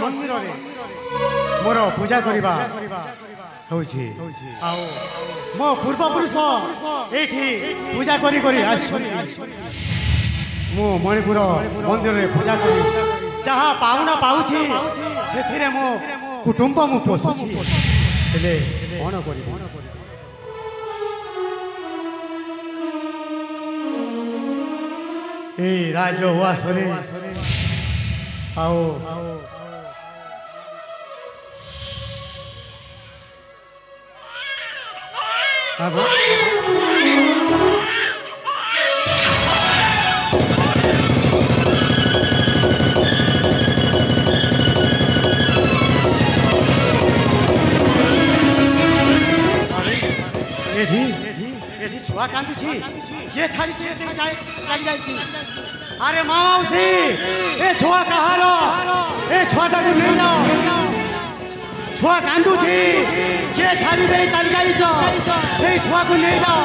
मंदिर रे मोर पूजा करबा होछि आओ मो पूर्व पुरुष एठी पूजा करी करी आछन मो मणिपुर मंदिर रे पूजा करी जहाँ पाउना पाउछि सेथिरे मो कुटुंब मु पोसुछि हेले कोन करी ए राजवासरे आओ अब छुआ कांदुछि ये छाड़ी चली जाइछि अरे माउसी ए छुआ कहारो ए छुआटा को नहीं जाओ छुआ कांदुछि ये छाड़ी दे चली जाइछो सेई छुआ को नहीं जाओ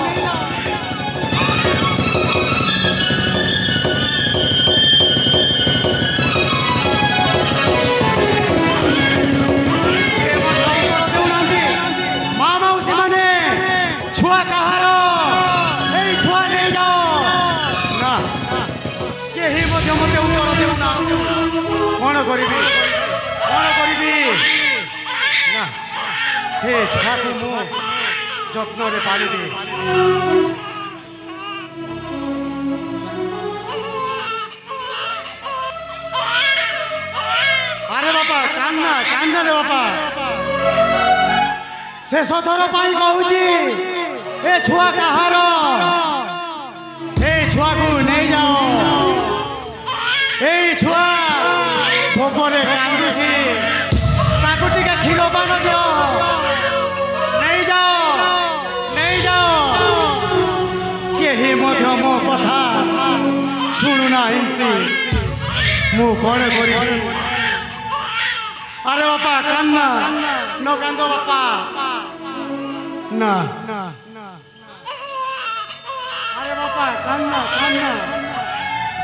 कौन करी ना से छुआ को मु जत्न रे पाली दे अरे बापा कान्ना रे बापा शेष थर पाई कहूची ए छुआ कहार ए छुआ को नहीं जाओ ए छुआ भोकरे कांदुछि ताको टिका क्षीर पान दियो नहीं जाओ केही मध्य मो कथा शुणुना हिंती मु कौन करी अरे बापा कान्ना न कांदो बापा ना अरे बापा कान्ना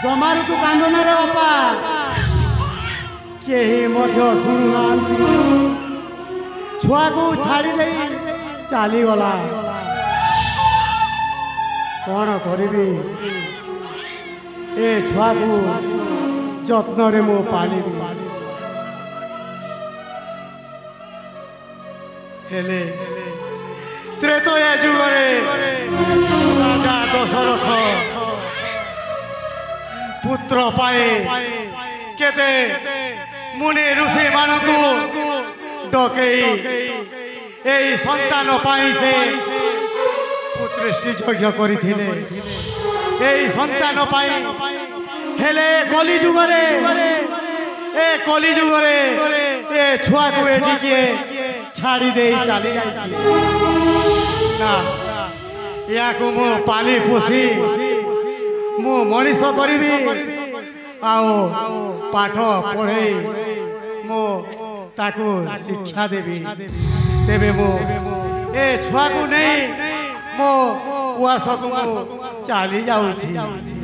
जमारू तू कांदो ना रे बापा केही मध्य शुणुना छुआ को छाड़ी दे चली गला कौन करी ए छुआ को जत्न रे मो पाली हेले त्रेतया जुगरे राजा दशरथ पुत्र पाए केते मुनि ऋषि मानकु डकई एई संतान पाई से पुत्रष्टि यज्ञ करिथिले एई संतान पाई हेले कली जुगरे ए छुआ को एठी के छाड़ी दे चली जाइछि ना या को मो पाली पोसी मो मनीष करी आओ पाठ पढ़े मो ताको शिक्षा देवी तेबे मो ए छुआ को नहीं मो उआस को चली जाउछि